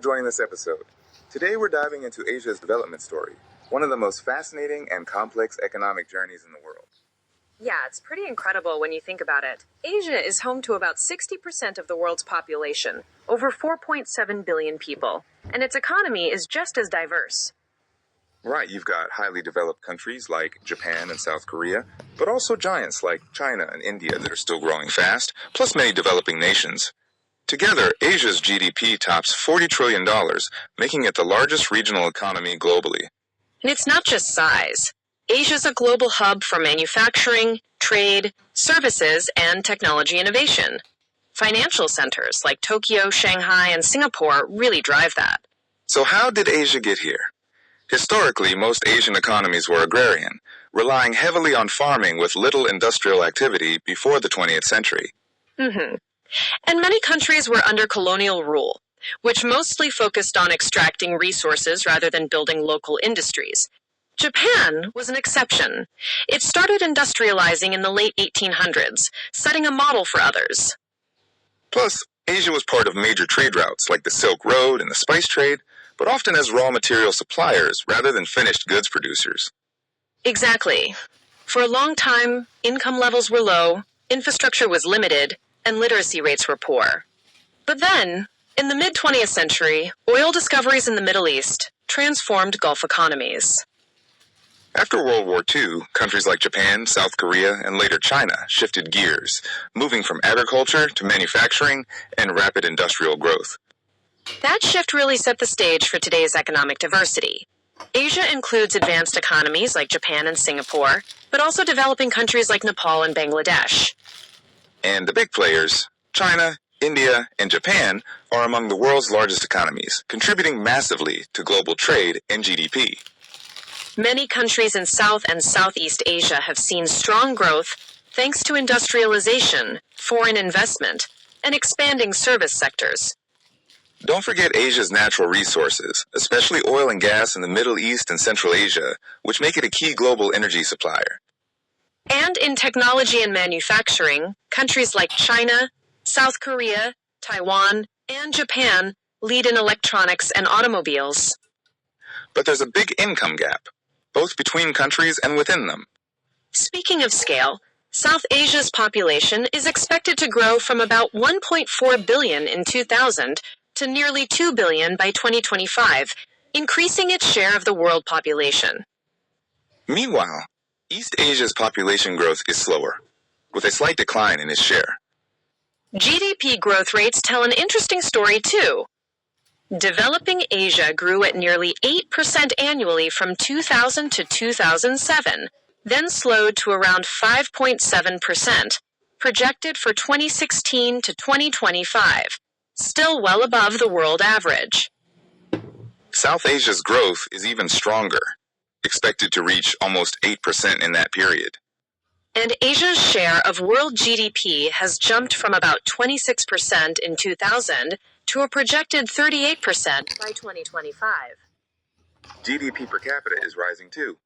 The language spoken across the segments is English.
joining this episode. Today we're diving into Asia's development story, one of the most fascinating and complex economic journeys in the world. Yeah, it's pretty incredible when you think about it. Asia is home to about 60% of the world's population, over 4.7 billion people, and its economy is just as diverse. Right, you've got highly developed countries like Japan and South Korea, but also giants like China and India that are still growing fast, plus many developing nations. Together, Asia's GDP tops $40 trillion, making it the largest regional economy globally. And it's not just size. Asia's a global hub for manufacturing, trade, services, and technology innovation. Financial centers like Tokyo, Shanghai, and Singapore really drive that. So how did Asia get here? Historically, most Asian economies were agrarian, relying heavily on farming with little industrial activity before the 20th century. And many countries were under colonial rule, which mostly focused on extracting resources rather than building local industries. Japan was an exception. It started industrializing in the late 1800s, setting a model for others. Plus, Asia was part of major trade routes like the Silk Road and the spice trade, but often as raw material suppliers rather than finished goods producers. Exactly. For a long time, income levels were low, infrastructure was limited, and literacy rates were poor. But then, in the mid-20th century, oil discoveries in the Middle East transformed Gulf economies. After World War II, countries like Japan, South Korea, and later China shifted gears, moving from agriculture to manufacturing and rapid industrial growth. That shift really set the stage for today's economic diversity. Asia includes advanced economies like Japan and Singapore, but also developing countries like Nepal and Bangladesh. And the big players, China, India, and Japan, are among the world's largest economies, contributing massively to global trade and GDP. Many countries in South and Southeast Asia have seen strong growth thanks to industrialization, foreign investment, and expanding service sectors. Don't forget Asia's natural resources, especially oil and gas in the Middle East and Central Asia, which make it a key global energy supplier. And in technology and manufacturing, countries like China, South Korea, Taiwan, and Japan lead in electronics and automobiles. But there's a big income gap, both between countries and within them. Speaking of scale, South Asia's population is expected to grow from about 1.4 billion in 2000 to nearly 2 billion by 2025, increasing its share of the world population. Meanwhile, East Asia's population growth is slower, with a slight decline in its share. GDP growth rates tell an interesting story too. Developing Asia grew at nearly 8% annually from 2000 to 2007, then slowed to around 5.7%, projected for 2016 to 2025, still well above the world average. South Asia's growth is even stronger, expected to reach almost 8% in that period. And Asia's share of world GDP has jumped from about 26% in 2000 to a projected 38% by 2025. GDP per capita is rising too.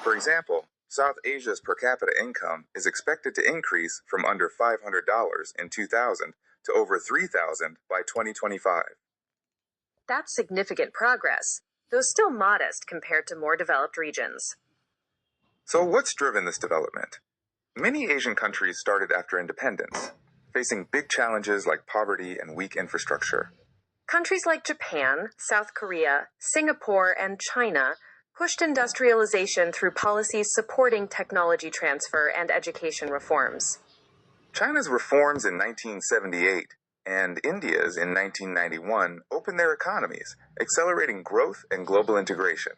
For example, South Asia's per capita income is expected to increase from under $500 in 2000 to over $3,000 by 2025. That's significant progress, though still modest compared to more developed regions. So what's driven this development? Many Asian countries started after independence, facing big challenges like poverty and weak infrastructure. Countries like Japan, South Korea, Singapore, and China pushed industrialization through policies supporting technology transfer and education reforms. China's reforms in 1978 and India's in 1991 opened their economies, accelerating growth and global integration.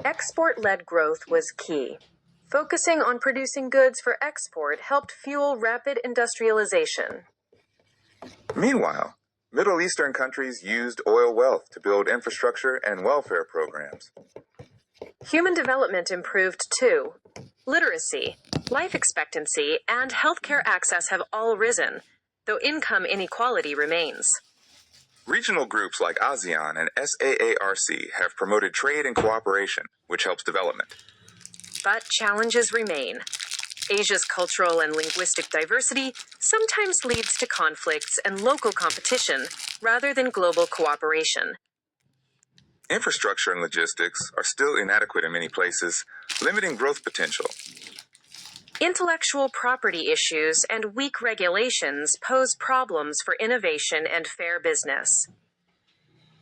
Export-led growth was key. Focusing on producing goods for export helped fuel rapid industrialization. Meanwhile, Middle Eastern countries used oil wealth to build infrastructure and welfare programs. Human development improved too. Literacy, life expectancy, and healthcare access have all risen, though income inequality remains. Regional groups like ASEAN and SAARC have promoted trade and cooperation, which helps development. But challenges remain. Asia's cultural and linguistic diversity sometimes leads to conflicts and local competition rather than global cooperation. Infrastructure and logistics are still inadequate in many places, limiting growth potential. Intellectual property issues and weak regulations pose problems for innovation and fair business.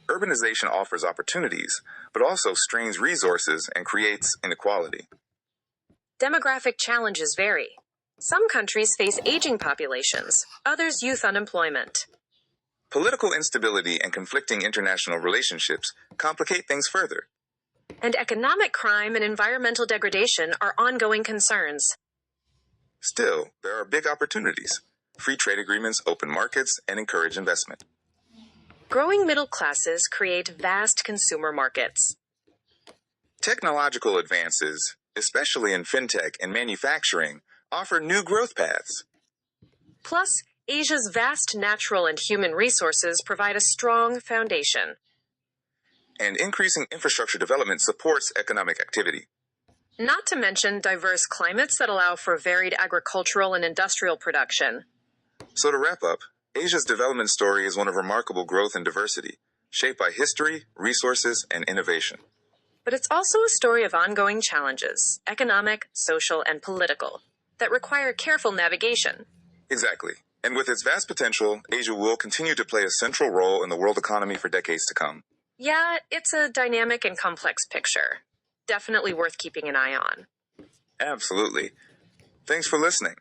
Urbanization offers opportunities, but also strains resources and creates inequality. Demographic challenges vary. Some countries face aging populations, others youth unemployment. Political instability and conflicting international relationships complicate things further. And economic crime and environmental degradation are ongoing concerns. Still, there are big opportunities. Free trade agreements open markets and encourage investment. Growing middle classes create vast consumer markets. Technological advances, especially in fintech and manufacturing, offer new growth paths. Plus, Asia's vast natural and human resources provide a strong foundation. And increasing infrastructure development supports economic activity. Not to mention diverse climates that allow for varied agricultural and industrial production. So to wrap up, Asia's development story is one of remarkable growth and diversity, shaped by history, resources, and innovation. But it's also a story of ongoing challenges, economic, social, and political, that require careful navigation. Exactly. And with its vast potential, Asia will continue to play a central role in the world economy for decades to come. Yeah, it's a dynamic and complex picture. Definitely worth keeping an eye on. Absolutely. Thanks for listening.